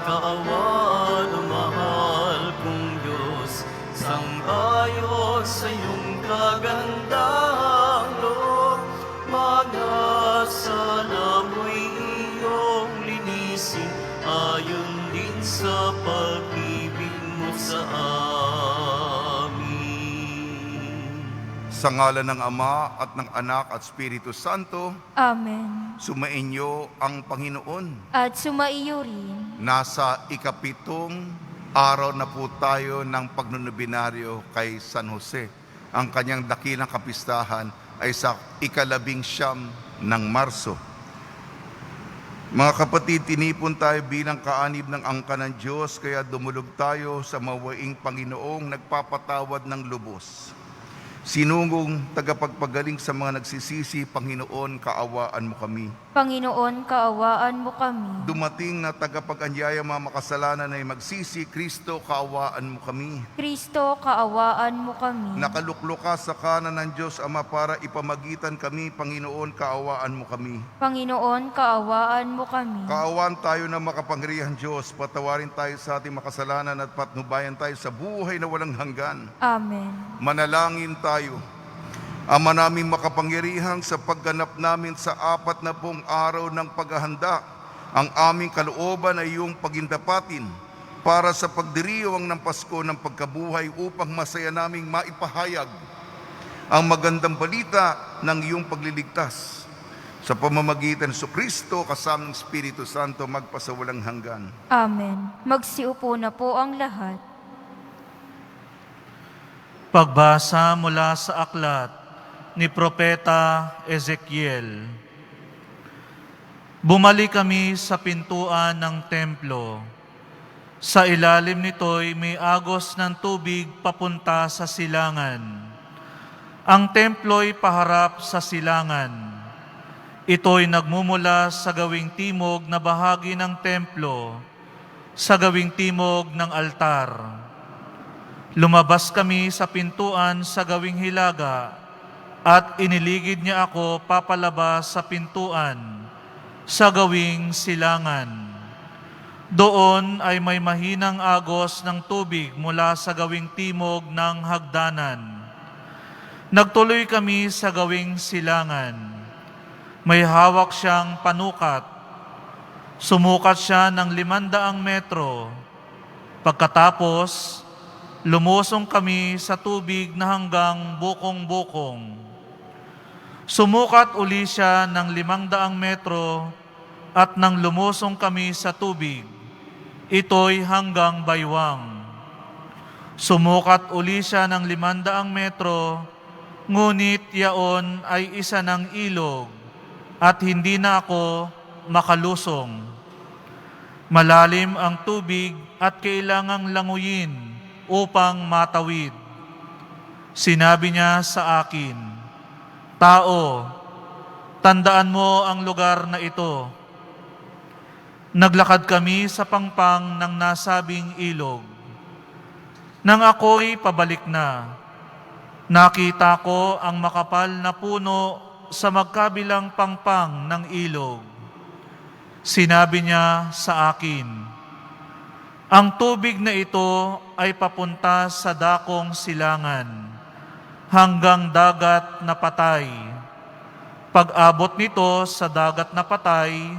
kaawaan o mahal kong Diyos, sang-ayon sa iyong kagandahang loob, mga sala mo'y iyong linisin, ayon din sa pag-ibig mo sa amin. Sa ngalan ng Ama at ng Anak at Espiritu Santo, Amen. sumainyo ang Panginoon. At sumaiyo rin. Nasa ikapitong araw na po tayo ng pagnunubinaryo kay San Jose. Ang kanyang dakilang kapistahan ay sa ika-19 ng Marso. Mga kapatid, tinipon tayo bilang kaanib ng angka ng Diyos, kaya dumulog tayo sa mawaing Panginoong nagpapatawad ng lubos. Sinungong tagapagpagaling sa mga nagsisisi, Panginoon, kaawaan mo kami. Panginoon, kaawaan mo kami. Dumating na tagapag-anyaya mga makasalanan ay magsisi, Kristo, kaawaan mo kami. Kristo, kaawaan mo kami. Nakalukluka sa kanan ng Diyos Ama para ipamagitan kami, Panginoon, kaawaan mo kami. Panginoon, kaawaan mo kami. Kaawaan tayo ng makapangyarihang Diyos, patawarin tayo sa ating makasalanan at patnubayan tayo sa buhay na walang hanggan. Amen. Manalangin tayo. Ama naming makapangyarihang, sa pagganap namin sa 40 araw ng paghahanda, ang aming kalooban ay iyong pagindapatin para sa pagdiriwang ng Pasko ng pagkabuhay upang masaya naming maipahayag ang magandang balita ng iyong pagliligtas. Sa pamamagitan ng Kristo kasama ng Espiritu Santo magpasawalang hanggan. Amen. Magsiupo na po ang lahat. Pagbasa mula sa aklat ni Propeta Ezekiel. Bumalik kami sa pintuan ng templo. Sa ilalim nito'y may agos ng tubig papunta sa silangan. Ang templo'y paharap sa silangan. Ito'y nagmumula sa gawing timog na bahagi ng templo, sa gawing timog ng altar. Lumabas kami sa pintuan sa gawing hilaga at iniligid niya ako papalabas sa pintuan sa gawing silangan. Doon ay may mahinang agos ng tubig mula sa gawing timog ng hagdanan. Nagtuloy kami sa gawing silangan. May hawak siyang panukat. Sumukat siya ng 500 metro. Pagkatapos, lumusong kami sa tubig na hanggang bukong-bukong. Sumukat uli siya ng 500 metro at nang lumusong kami sa tubig, ito'y hanggang baywang. Sumukat uli siya ng 500 metro, ngunit yaon ay isa ng ilog at hindi na ako makalusong. Malalim ang tubig at kailangang languyin upang matawid. Sinabi niya sa akin, "Tao, tandaan mo ang lugar na ito." Naglakad kami sa pangpang ng nasabing ilog. Nang ako'y pabalik na, nakita ko ang makapal na puno sa magkabilang pangpang ng ilog. Sinabi niya sa akin, "Ang tubig na ito ay papunta sa dakong silangan, hanggang dagat na patay. Pag-abot nito sa dagat na patay,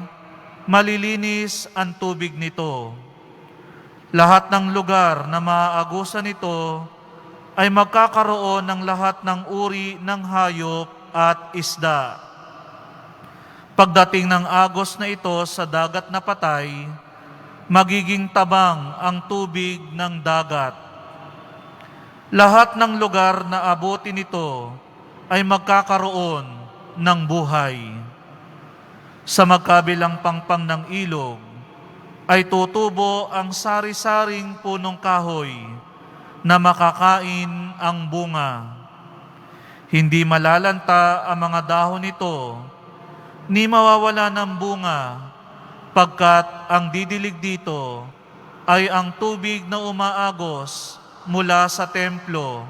malilinis ang tubig nito. Lahat ng lugar na maaagusan nito ay magkakaroon ng lahat ng uri ng hayop at isda. Pagdating ng agos na ito sa dagat na patay, magiging tabang ang tubig ng dagat. Lahat ng lugar na abutin nito ay magkakaroon ng buhay. Sa magkabilang pangpang ng ilog ay tutubo ang sari-saring punong kahoy na makakain ang bunga. Hindi malalanta ang mga dahon nito, ni mawawala ng bunga, pagkat ang didilig dito ay ang tubig na umaagos mula sa templo.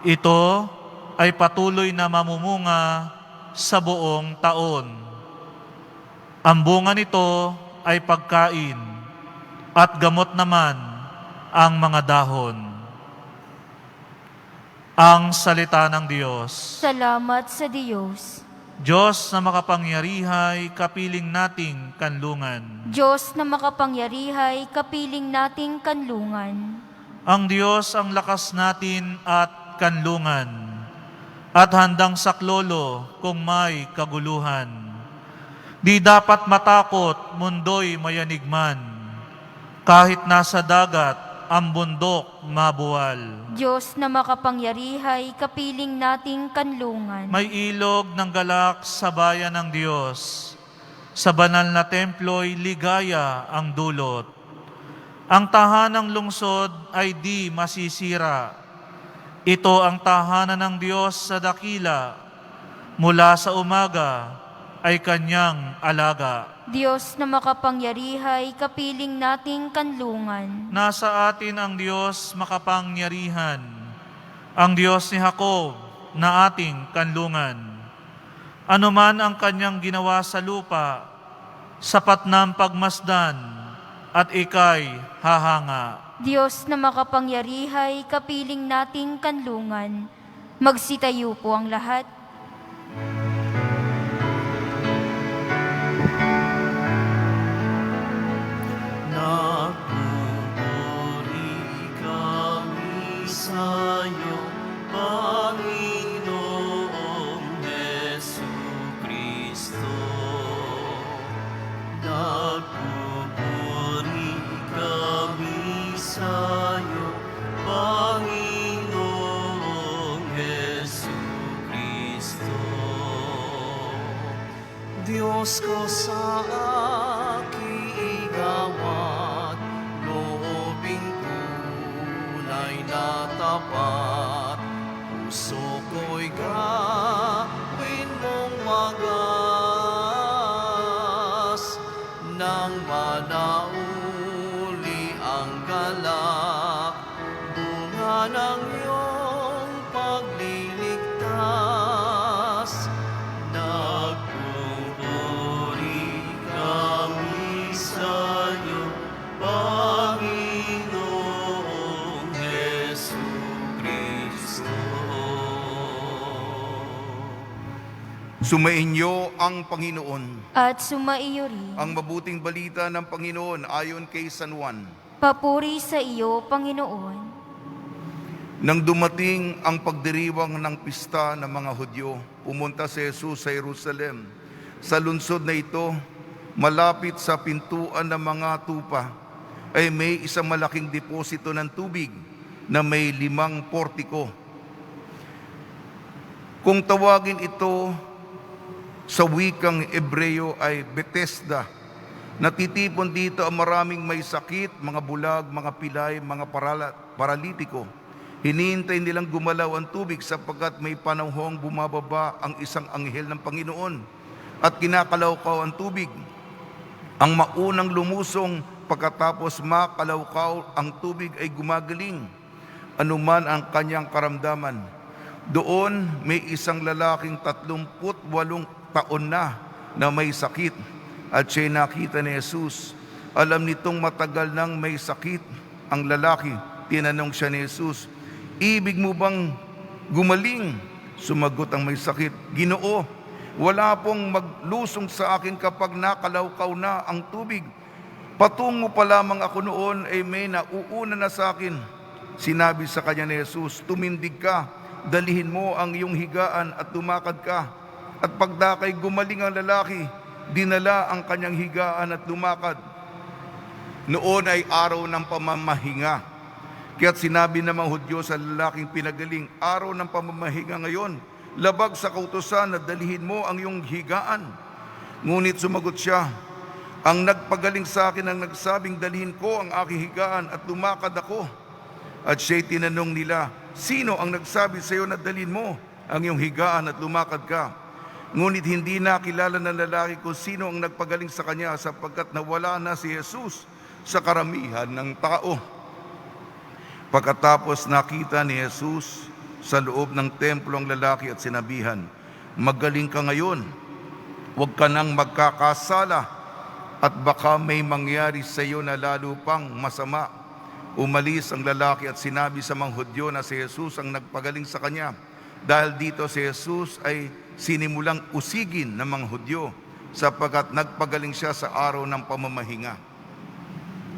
Ito ay patuloy na mamumunga sa buong taon. Ang bunga nito ay pagkain, at gamot naman ang mga dahon. Ang salita ng Diyos. Salamat sa Diyos. Diyos na makapangyarihay, kapiling nating kanlungan. Diyos na makapangyarihay, kapiling nating kanlungan. Ang Diyos ang lakas natin at kanlungan, at handang saklolo kung may kaguluhan. Di dapat matakot, mundo'y mayanigman, kahit nasa dagat ang bundok mabuwal. Diyos na makapangyarihay, kapiling nating kanlungan. May ilog ng galak sa bayan ng Diyos, sa banal na templo'y ligaya ang dulot. Ang tahanang lungsod ay di masisira. Ito ang tahanan ng Diyos sa dakila, mula sa umaga ay kanyang alaga. Diyos na makapangyarihay, kapiling nating kanlungan. Nasa atin ang Diyos makapangyarihan, ang Diyos ni Jacob na ating kanlungan. Ano man ang kanyang ginawa sa lupa, sapat ng pagmasdan at ika'y hahanga. Diyos na makapangyarihay, kapiling nating kanlungan. Magsitayo po ang lahat. Nagpupuri kami sa'yo, Panginoong Jesucristo. Nagpupuri kami sa'yo, Panginoong Jesucristo. Diyos ko sa aking igawat, loobing tunay na tapat, puso ko'y gawin mong wagas, nang manauli ang galak, bunga ng iyong pagliligtas. Nagpupuri kami sa'yo, Panginoong Jesucristo. Sumainyo ang Panginoon. At sumaiyo rin. Ang mabuting balita ng Panginoon ayon kay San Juan. Papuri sa iyo, Panginoon. Nang dumating ang pagdiriwang ng pista ng mga Hudyo, pumunta si Jesus sa Jerusalem. Sa lungsod na ito, malapit sa pintuan ng mga tupa, ay may isang malaking deposito ng tubig na may 5 portiko. Kung tawagin ito sa wikang Hebreo ay Bethesda, natitipon dito ang maraming may sakit, mga bulag, mga pilay, mga paralitiko. Hinihintay nilang gumalaw ang tubig sapagkat may panahong bumababa ang isang anghel ng Panginoon at kinakalawkaw ang tubig. Ang maunang lumusong pagkatapos makalawkaw ang tubig ay gumagaling, anuman ang kanyang karamdaman. Doon may isang lalaking 38 taon na may sakit at siya'y nakita ni Jesus. Alam nitong matagal nang may sakit ang lalaki. Tinanong siya ni Jesus, "Ibig mo bang gumaling?" Sumagot ang may sakit, "Ginoo, wala pong maglusong sa akin kapag nakalawkaw na ang tubig. Patungo pa lamang ako noon ay may nauuna na sa akin." Sinabi sa kanya ni Jesus, "Tumindig ka, dalihin mo ang iyong higaan at lumakad ka." At pagdakay gumaling ang lalaki, dinala ang kanyang higaan at lumakad. Noon ay araw ng pamamahinga. Kaya't sinabi ng mga Hudyo sa lalaking pinagaling, "Araw ng pamamahinga ngayon, labag sa kautusan na dalihin mo ang iyong higaan." Ngunit sumagot siya, "Ang nagpagaling sa akin ang nagsabing dalhin ko ang aking higaan at lumakad ako." At siya'y tinanong nila, "Sino ang nagsabi sa iyo na dalhin mo ang iyong higaan at lumakad ka?" Ngunit hindi nakilala ng lalaki kung sino ang nagpagaling sa kanya sapagkat nawala na si Jesus sa karamihan ng tao. Pagkatapos nakita ni Jesus sa loob ng templo ang lalaki at sinabihan, "Magaling ka ngayon, huwag ka nang magkakasala at baka may mangyari sa iyo na lalo pang masama. Umalis ang lalaki at sinabi sa mga Hudyo na si Jesus ang nagpagaling sa kanya. Dahil dito si Jesus ay sinimulang usigin ng mga Hudyo sapagkat nagpagaling siya sa araw ng pamamahinga.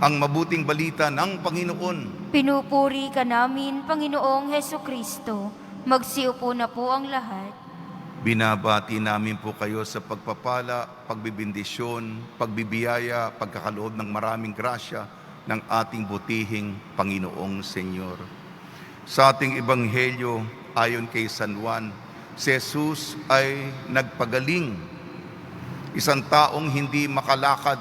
Ang mabuting balita ng Panginoon. Pinupuri ka namin, Panginoong Hesukristo. Magsiupo na po ang lahat. Binabati namin po kayo sa pagpapala, pagbibindisyon, pagbibiyaya, pagkakaloob ng maraming grasya ng ating butihing Panginoong Senyor. Sa ating ebanghelyo, ayon kay San Juan, si Jesus ay nagpagaling. Isang taong hindi makalakad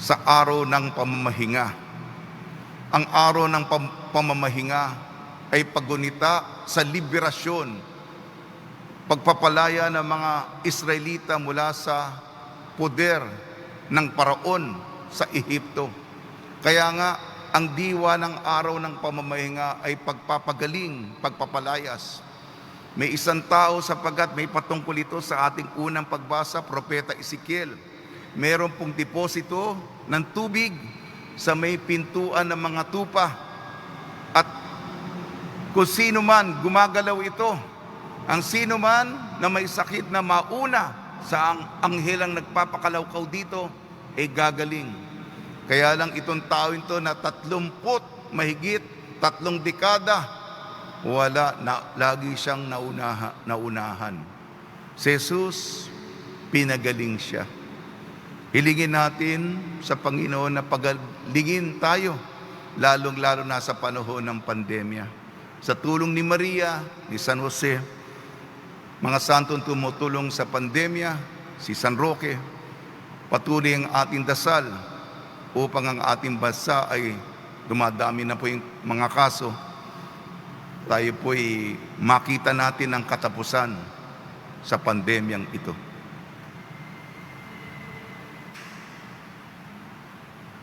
sa araw ng pamamahinga. Ang araw ng pamamahinga ay paggunita sa liberasyon, pagpapalaya ng mga Israelita mula sa poder ng paraon sa Ehipto. Kaya nga, ang diwa ng araw ng pamamahinga ay pagpapagaling, pagpapalayas. May isang tao sapagkat may patungkol ito sa ating unang pagbasa, Propeta Ezekiel. Meron pong deposito ng tubig sa may pintuan ng mga tupa. At kung sino man gumagalaw ito, ang sino man na may sakit na mauna sa anghelang nagpapakalawkaw dito, ay gagaling. Kaya lang itong tao ito na 30 mahigit 3 dekada, lagi siyang naunahan. Si Jesus, pinagaling siya. Hilingin natin sa Panginoon na pagalingin tayo, lalong-lalo na sa panahon ng pandemya. Sa tulong ni Maria, ni San Jose, mga santong tumutulong sa pandemya, si San Roque, patuloy ang ating dasal upang ang ating bansa ay dumadami na po yung mga kaso. Tayo po'y makita natin ang katapusan sa pandemyang ito.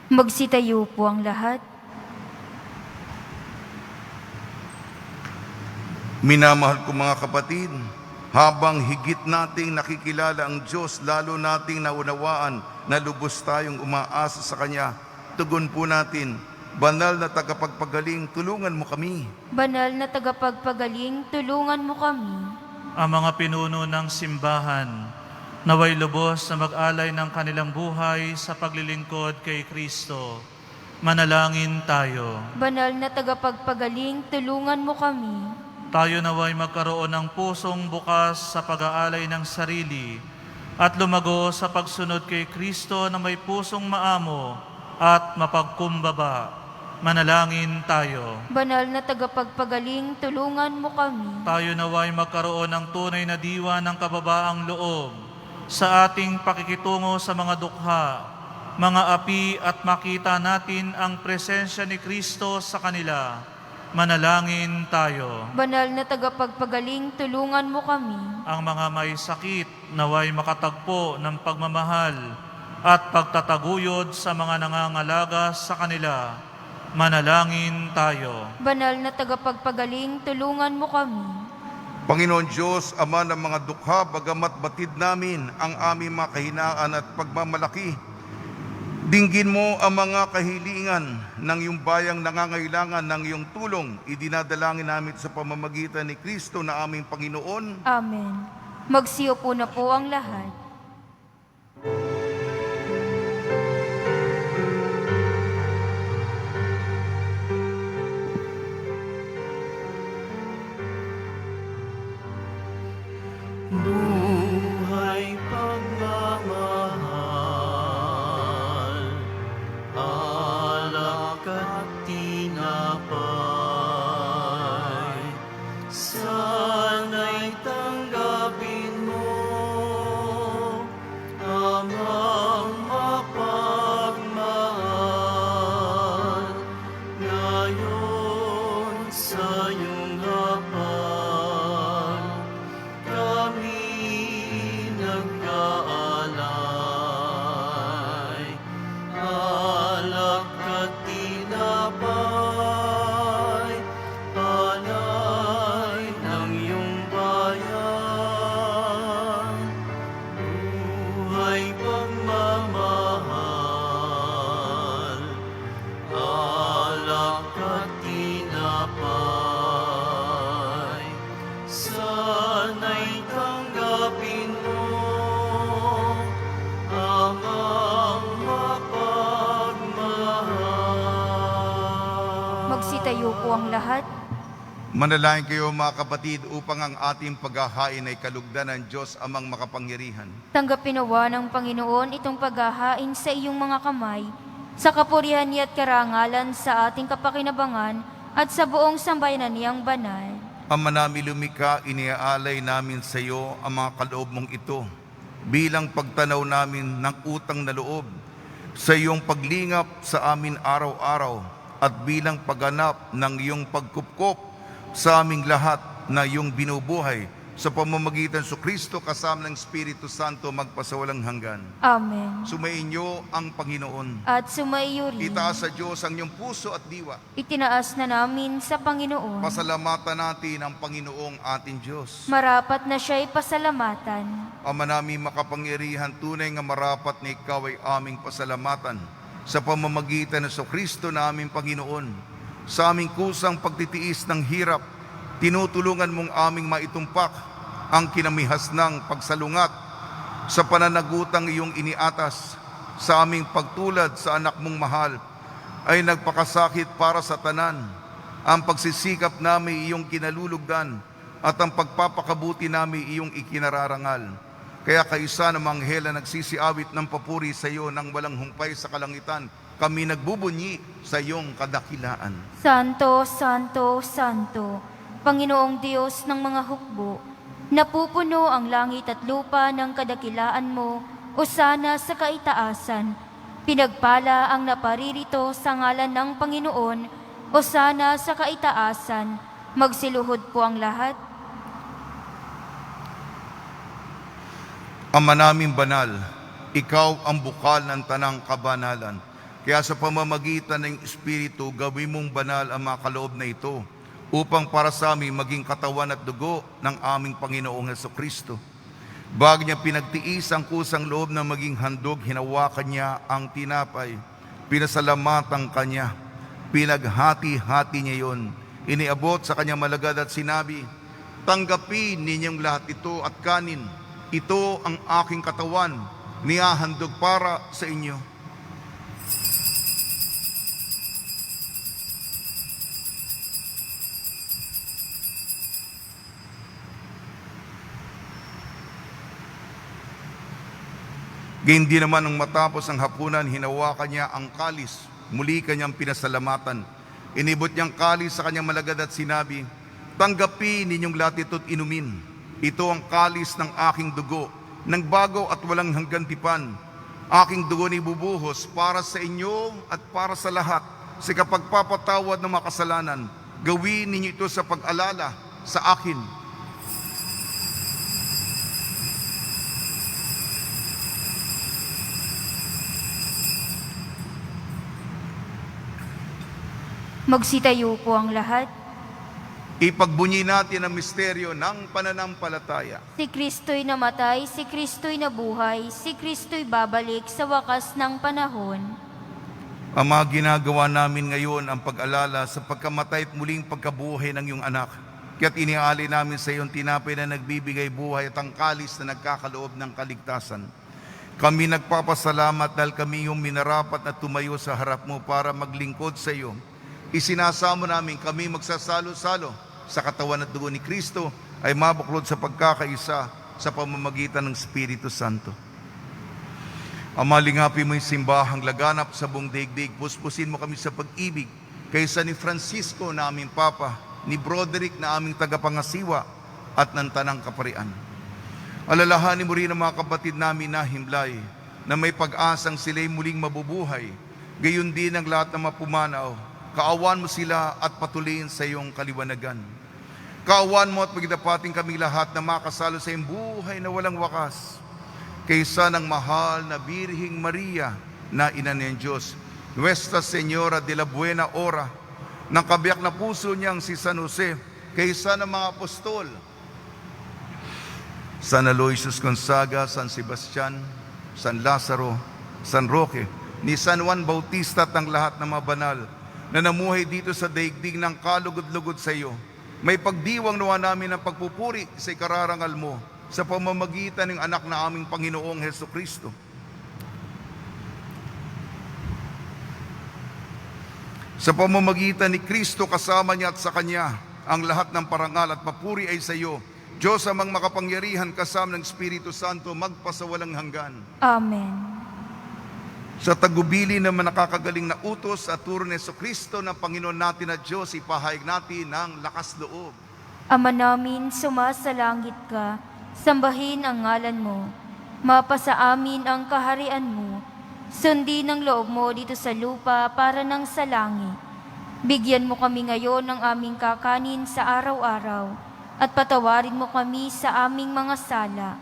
Magsitayo po ang lahat. Minamahal ko mga kapatid, habang higit nating nakikilala ang Diyos, lalo nating naunawaan na lubos tayong umaasa sa Kanya, tugon po natin, Banal na tagapagpagaling, tulungan mo kami. Banal na tagapagpagaling, tulungan mo kami. Ang mga pinuno ng simbahan, naway lubos na mag-alay ng kanilang buhay sa paglilingkod kay Kristo. Manalangin tayo. Banal na tagapagpagaling, tulungan mo kami. Tayo naway magkaroon ng pusong bukas sa pag-aalay ng sarili at lumago sa pagsunod kay Kristo na may pusong maamo at mapagkumbaba. Manalangin tayo. Banal na tagapagpagaling, tulungan mo kami. Tayo naway magkaroon ng tunay na diwa ng kababaang loob sa ating pakikitungo sa mga dukha, mga api at makita natin ang presensya ni Kristo sa kanila. Manalangin tayo. Banal na tagapagpagaling, tulungan mo kami. Ang mga may sakit naway makatagpo ng pagmamahal at pagtataguyod sa mga nangangalaga sa kanila. Manalangin tayo. Banal na tagapagpagaling, tulungan mo kami. Panginoon Diyos, Ama ng mga dukha, bagamat batid namin ang aming mga kahinaan at pagmamalaki, dinggin mo ang mga kahilingan ng iyong bayang nangangailangan ng iyong tulong. Idinadalangin namin sa pamamagitan ni Kristo na aming Panginoon. Amen. Magsiupo na po ang lahat. Buhay pagmamahal, alak at tinapay, sana'y tanggapin mo Magsitayo po ang lahat. Manalangin kayo mga kapatid upang ang ating paghahain ay kalugdan ng Diyos amang makapangyarihan. Tanggapin nawa ng Panginoon itong paghahain sa iyong mga kamay, sa kapurihan niya at karangalan sa ating kapakinabangan at sa buong sambayanan niyang banal. Ama namin lumikha, iniaalay namin sa iyo ang mga kaloob mong ito bilang pagtanaw namin ng utang na loob sa iyong paglingap sa amin araw-araw at bilang pagganap ng iyong pagkupkop sa aming lahat na iyong binubuhay sa pamamagitan sa Kristo kasama ng Espiritu Santo magpasawalang hanggan. Amen. Sumainyo ang Panginoon. At sumaiyo rin. Itaas sa Diyos ang iyong puso at diwa. Itinaas na namin sa Panginoon. Pasalamatan natin ang Panginoong ating Diyos. Marapat na siya'y pasalamatan. Ama namin makapangyarihan, tunay nga marapat na ikaw ay aming pasalamatan sa pamamagitan ng Kristo na aming Panginoon. Sa aming kusang pagtitiis ng hirap, tinutulungan mong aming maitumpak ang kinamihas ng pagsalungat sa pananagutang iyong iniatas. Sa aming pagtulad sa anak mong mahal ay nagpakasakit para sa tanan. Ang pagsisikap namin iyong kinalulugdan at ang pagpapakabuti namin iyong ikinararangal. Kaya kaisa ng mga anghel na nagsisiawit ng papuri sa iyo nang walang humpay sa kalangitan, kami nagbubunyi sa iyong kadakilaan. Santo, Santo, Santo, Panginoong Diyos ng mga hukbo, napupuno ang langit at lupa ng kadakilaan mo, Hosana sa kaitaasan. Pinagpala ang naparirito sa ngalan ng Panginoon, Hosana sa kaitaasan. Magsiluhod po ang lahat. Ama naming banal, ikaw ang bukal ng tanang kabanalan. Kaya sa pamamagitan ng Espiritu, gawin mong banal ang mga kaloob na ito upang para sa amin maging katawan at dugo ng aming Panginoong Hesukristo. Bago niya pinagtiis ang kusang loob na maging handog, hinawakan niya ang tinapay, pinasalamatan kanya, pinaghati-hati niya yon, iniabot sa kanyang malagad at sinabi, tanggapin ninyong lahat ito at kanin, ito ang aking katawan, nihahandog para sa inyo. Gayun din naman nang matapos ang hapunan, hinawakan niya ang kalis, muli kanyang pinasalamatan. Inibot niyang kalis sa kanyang malagad at sinabi, tanggapin ninyong lahat ito't inumin. Ito ang kalis ng aking dugo, ng bago at walang hanggan tipan. Aking dugo ni bubuhos para sa inyo at para sa lahat, sa kapagpapatawad ng mga kasalanan. Gawin ninyo ito sa pag-alala sa akin. Magsitayo po ang lahat. Ipagbunyi natin ang misteryo ng pananampalataya. Si Kristo'y namatay, si Kristo'y nabuhay, si Kristo'y babalik sa wakas ng panahon. Ama, ginagawa namin ngayon ang pag-alala sa pagkamatay at muling pagkabuhay ng iyong anak. Kaya't iniaalay namin sa iyong tinapay na nagbibigay buhay at ang kalis na nagkakaloob ng kaligtasan. Kami nagpapasalamat dahil kami yung minarapat na tumayo sa harap mo para maglingkod sa iyo. Isinasamo namin kami magsasalo-salo sa katawan at dugo ni Kristo ay mabuklod sa pagkakaisa sa pamamagitan ng Espiritu Santo. Ama, lingapin mo yung simbahang laganap sa buong daigdig. Puspusin mo kami sa pag-ibig kaysa ni Francisco na aming Papa, ni Broderick na aming tagapangasiwa at ng Tanang Kaparian. Alalahanin mo rin ang mga kapatid namin na himlay na may pag-asang sila'y muling mabubuhay. Gayon din ang lahat ng mapumanaw. Kaawan mo sila at patuloyin sa iyong kaliwanagan. Kaawan mo at pagdapating kami lahat na makasalo sa iyong buhay na walang wakas. Kaysa ng mahal na Birhing Maria na ina ng Diyos, Nuestra Señora de la Buena Hora, ng kabiyak na puso niyang si San Jose, kaysa ng mga apostol, San Aloysius Gonzaga, San Sebastian, San Lazaro, San Roque, ni San Juan Bautista at ang lahat ng mga banal na namuhay dito sa daigdig ng kalugod-lugod sa iyo. May pagdiwang nawa namin ng pagpupuri sa ikararangal mo sa pamamagitan ng anak na aming Panginoong Hesukristo. Sa pamamagitan ni Kristo kasama niya at sa Kanya, ang lahat ng parangal at papuri ay sa iyo, Diyos amang makapangyarihan kasama ng Espiritu Santo magpasawalang hanggan. Amen. Sa tagubili na nakakagaling na utos at turo ni Kristo ng Panginoon natin at Diyos, ipahayag natin ng lakas loob. Ama namin, sumasalangit ka, sambahin ang ngalan mo. Mapasa amin ang kaharian mo. Sundin ang loob mo dito sa lupa para nang sa langit. Bigyan mo kami ngayon ng aming kakanin sa araw-araw at patawarin mo kami sa aming mga sala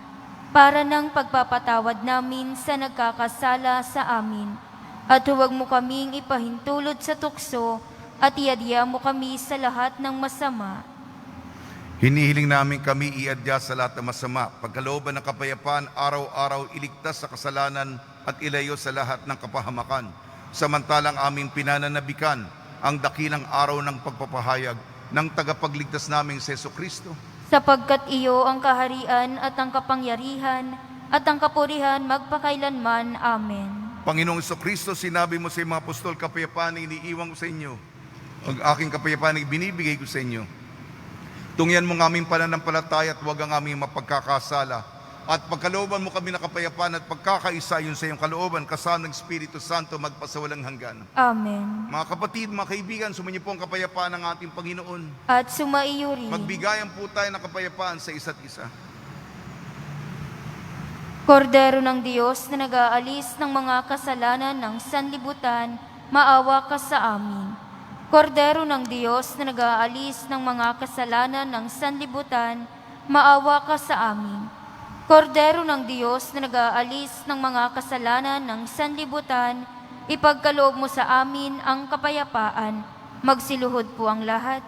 para nang pagpapatawad namin sa nagkakasala sa amin. At huwag mo kaming ipahintulot sa tukso at iadya mo kami sa lahat ng masama. Hinihiling namin kami iadya sa lahat ng masama, pagkalooban ng kapayapaan, araw-araw iligtas sa kasalanan at ilayo sa lahat ng kapahamakan. Samantalang aming pinananabikan ang dakilang araw ng pagpapahayag ng tagapagligtas naming si Jesucristo. Sapagkat iyo ang kaharian at ang kapangyarihan at ang kapurihan magpakailanman. Amen. Panginoong Jesucristo, sinabi mo sa mga apostol, kapayapaan ay iniiwan ko sa inyo. Ang aking kapayapaan ay binibigay ko sa inyo. Tungyan mo ng aming pananampalataya at huwag ang aming mapagkakasala. At pagkalooban mo kami na kapayapaan at pagkakaisa yun sa iyong kalooban, kasama ng Espiritu Santo magpasawalang hanggan. Amen. Mga kapatid, mga kaibigan, sumainyo po ang kapayapaan ng ating Panginoon. At sumaiyo rin. Magbigayan po tayo ng kapayapaan sa isa't isa. Kordero ng Diyos na nag-aalis ng mga kasalanan ng sanlibutan, maawa ka sa amin. Kordero ng Diyos na nag-aalis ng mga kasalanan ng sanlibutan, maawa ka sa amin. Kordero ng Diyos na nag-aalis ng mga kasalanan ng sanlibutan, ipagkaloob mo sa amin ang kapayapaan. Magsiluhod po ang lahat.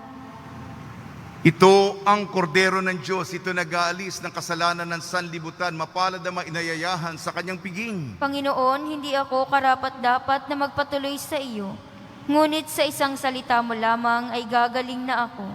Ito ang kordero ng Diyos, ito nag-aalis ng kasalanan ng sanlibutan, mapalad ang mga inayayahan sa kanyang piging. Panginoon, hindi ako karapat-dapat na magpatuloy sa iyo, ngunit sa isang salita mo lamang ay gagaling na ako.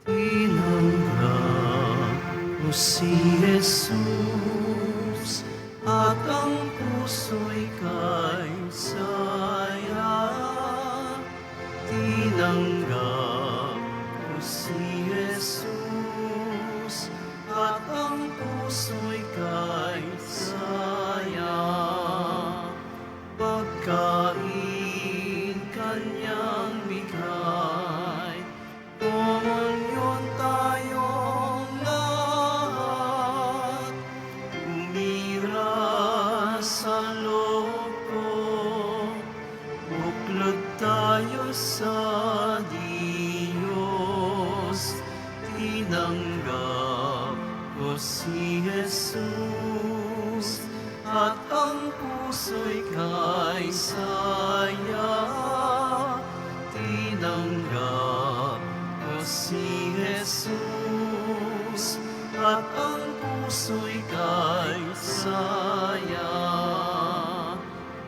Tinanggap mo si Jesus at ang puso'y kay saya. Tinanggap mo si Jesus at ang puso'y kay saya. Pagkain kanyang bigay, komunyon tayong lahat. Umira sa loob ko, buklod tayo sa Diyos. Tinanggap ko si Jesus at ang puso'y kay saya. Tinanggap ko si Jesus at ang puso'y kay saya.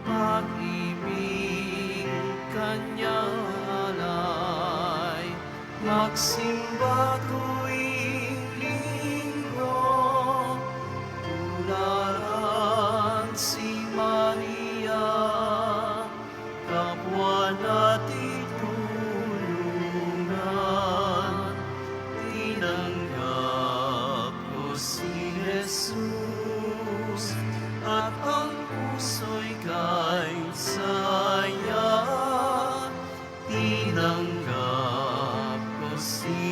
Pag-ibig kanyang alay, magsimba tuwing linggo. Tularan si Maria, kapwa natin tulungan. Tinanggap ko si Jesus at ang puso'y kay saya. Tinanggap ko si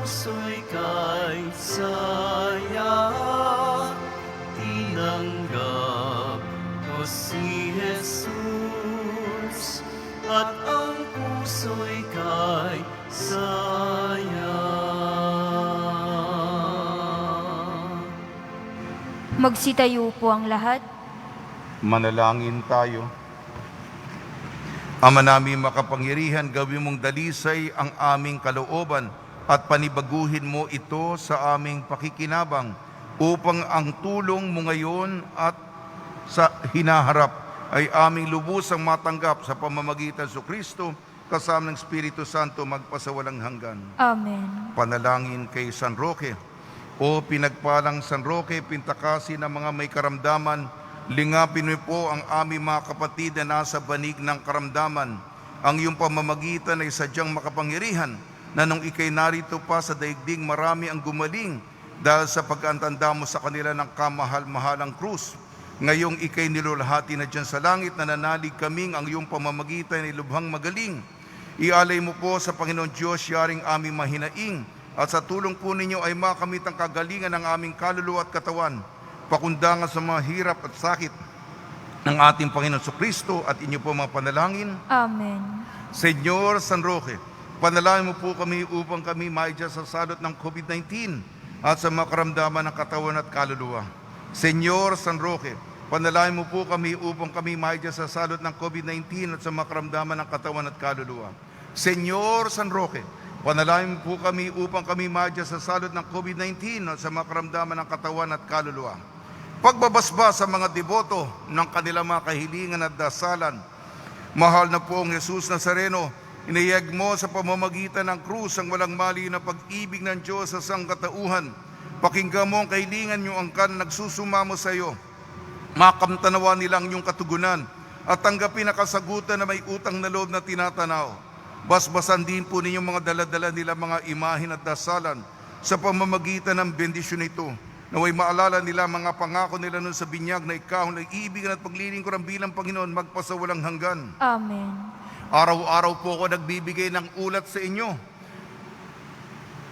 puso'y kay saya. Tinanggap ko si Jesus at ang puso'y kay saya. Magsitayo po ang lahat. Manalangin tayo. Ama namin makapangyarihan, gawin mong dalisay ang aming kalooban at panibaguhin mo ito sa aming pakikinabang upang ang tulong mo ngayon at sa hinaharap ay aming lubusang matanggap sa pamamagitan sa Kristo kasama ng Espiritu Santo magpasawalang hanggan. Amen. Panalangin kay San Roque. O pinagpalang San Roque, pintakasin ng mga may karamdaman, lingapin mo po ang aming mga kapatid na nasa banig ng karamdaman. Ang iyong pamamagitan ay sadyang makapangyarihan na nung ikay narito pa sa daigdig, marami ang gumaling dahil sa pag-antanda mo sa kanila ng kamahal-mahalang krus. Ngayong ikay nilulahati na dyan sa langit, nananalig kaming ang iyong pamamagitan ay lubhang magaling. Ialay mo po sa Panginoon Diyos, yaring aming mahinaing, at sa tulong po ninyo ay makamit ang kagalingan ng aming kaluluwa at katawan, pakundangan sa mga hirap at sakit ng ating Panginoon Kristo at inyo po mga panalangin. Amen. Senyor San Roque, panalangin mo po kami upang kami maidya sa salot ng COVID-19 at sa mga karamdaman ng katawan at kaluluwa. Senyor San Roque, panalangin mo po kami upang kami maidya sa salot ng COVID-19 at sa mga karamdaman ng katawan at kaluluwa. Senyor San Roque, panalangin mo po kami upang kami maidya sa salot ng COVID-19 at sa mga karamdaman ng katawan at kaluluwa. Pagbabasba sa mga deboto ng kanilang mga kahilingan at dasalan, mahal na poong Jesus Nazareno, inayag mo sa pamamagitan ng krus ang walang mali na pag-ibig ng Diyos sa sangkatauhan. Pakinggan mo ang kahilingan niyong angkan nagsusumamo sa iyo. Makamtanawa nilang iyong katugunan at tanggapin ang kasagutan na may utang na loob na tinatanaw. Basbasan din po ninyong mga daladala nila mga imahin at dasalan sa pamamagitan ng bendisyon nito. Naway maalala nila mga pangako nila nun sa binyag na ikaw ang nag-iibigan at paglilingkuran bilang Panginoon magpasawalang hanggan. Amen. Araw-araw po ako nagbibigay ng ulat sa inyo.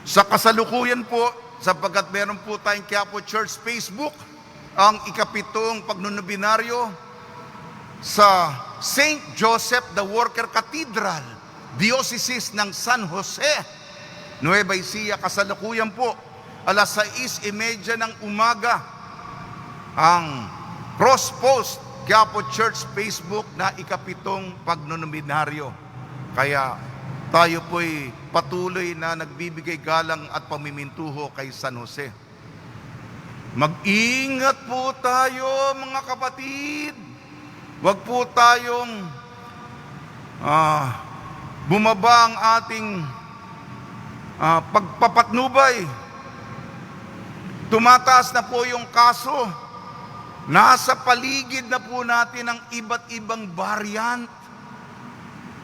Sa kasalukuyan po, sapagkat meron po tayong Quiapo Church Facebook, ang ikapitong pagnunubinaryo sa St. Joseph the Worker Cathedral, Diocese ng San Jose, Nueva Ecija. Kasalukuyan po, alas 6:30 ng umaga, ang cross-post Quiapo Church Facebook na ikapitong pagnunubinaryo. Kaya tayo po'y patuloy na nagbibigay galang at pamimintuho kay San Jose. Mag-ingat po tayo mga kapatid. Huwag po tayong bumaba ang ating pagpapatnubay. Tumataas na po yung kaso. Nasa paligid na po natin ang iba't ibang variant.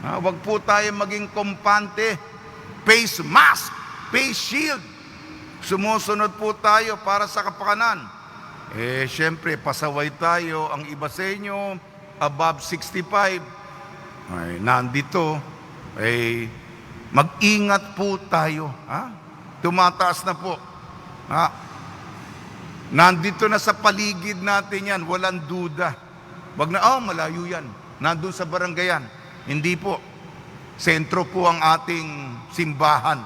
Huwag po tayo maging kumpante. Face mask, face shield. Sumusunod po tayo para sa kapakanan. Siyempre, pasaway tayo. Ang iba sa inyo, above 65, nandito, mag-ingat po tayo. Tumataas na po. Nandito na sa paligid natin yan, walang duda. Wag na, malayo yan. Nandun sa barangayan. Hindi po. Sentro po ang ating simbahan.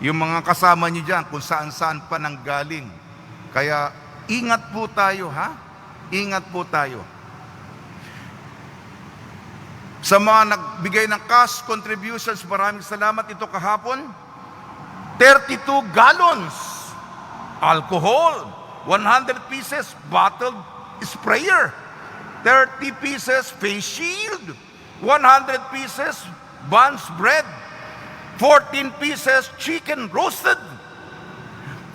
Yung mga kasama niyo dyan, kung saan-saan pa nanggaling. Kaya, ingat po tayo, Ingat po tayo. Sa mga nagbigay ng cash contributions, maraming salamat. Ito kahapon, 32 gallons alcohol, 100 pieces bottled sprayer, 30 pieces face shield, 100 pieces buns bread, 14 pieces chicken roasted,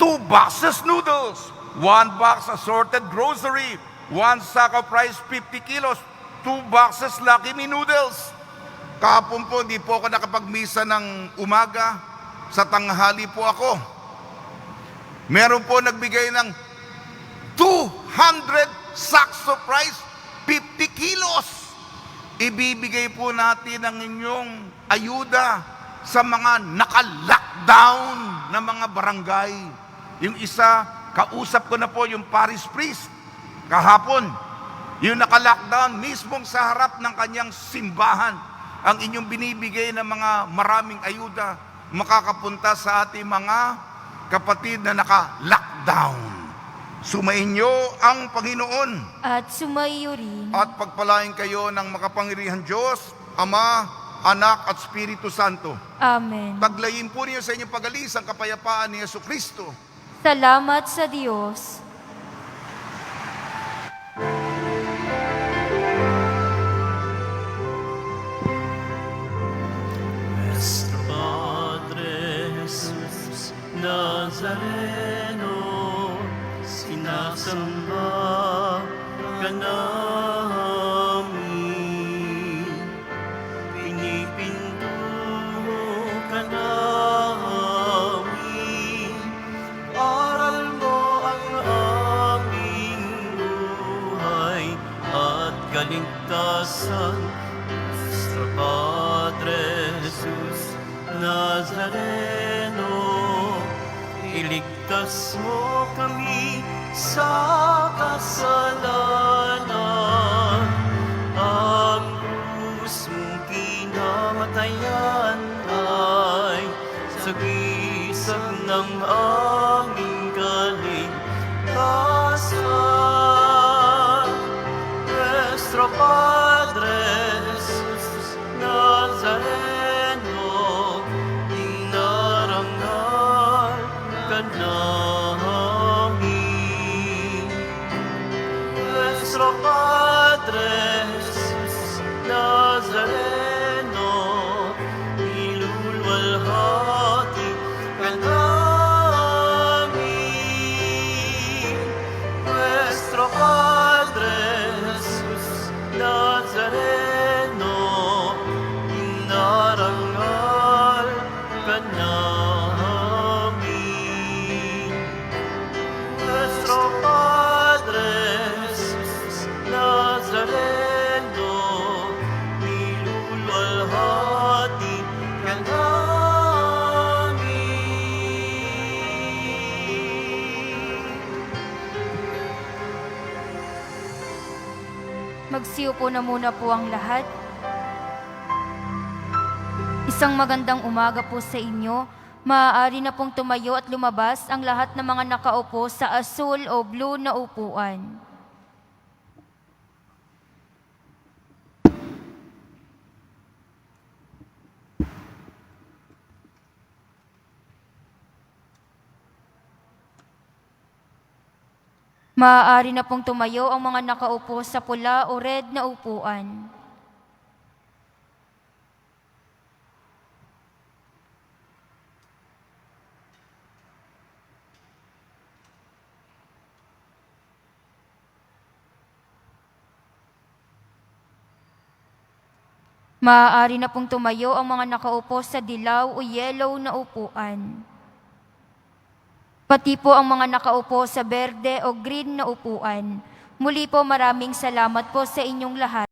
2 boxes noodles, 1 box assorted grocery, 1 sack of rice 50 kilos, 2 boxes Lucky Me noodles. Kahapon po, hindi po ako nakapagmisa ng umaga. Sa tanghali po ako. Meron po nagbigay ng 200 sacks of rice, 50 kilos. Ibibigay po natin ang inyong ayuda sa mga naka-lockdown ng mga barangay. Yung isa, kausap ko na po yung parish priest kahapon. Yung naka-lockdown mismong sa harap ng kanyang simbahan. Ang inyong binibigay ng mga maraming ayuda makakapunta sa ating mga kapatid na naka-lockdown. Sumainyo ang Panginoon At sumaiyo rin. at pagpalain kayo ng makapangyarihan Diyos, Ama, Anak at Espiritu Santo. Amen. Taglayin po niyo sa inyong pag-alis ang kapayapaan ni Jesucristo. Salamat sa Diyos. Nuestro Padre Jesus Nazareno, sinasamba ka namin, pinipintuho ka namin, aral mo ang aming buhay at kaligtasan. Nuestro Padre Jesus Nazareno, iligtas mo kami sa kasalanan. Ang krus mong kinamatayan ay sagisag ng aming kaligtasan. Nuestro Padre Jesus Nazareno, dinarangal ka namin. Nuestro Padre Jesus Nazareno, nilulwalhati ka namin. Nuestro Padre Jesus Nazareno, dinarangal ka namin. Nuestro Padre Jesus Nazareno, nilulwalhati ka namin. Magsiupo na muna po ang lahat. Isang magandang umaga po sa inyo. Maaari na pong tumayo at lumabas ang lahat ng mga nakaupo sa asul o blue na upuan. Maaari na pong tumayo ang mga nakaupo sa pula o red na upuan. Maaari na pong tumayo ang mga nakaupo sa dilaw o yellow na upuan. Pati po ang mga nakaupo sa berde o green na upuan. Muli po maraming salamat po sa inyong lahat.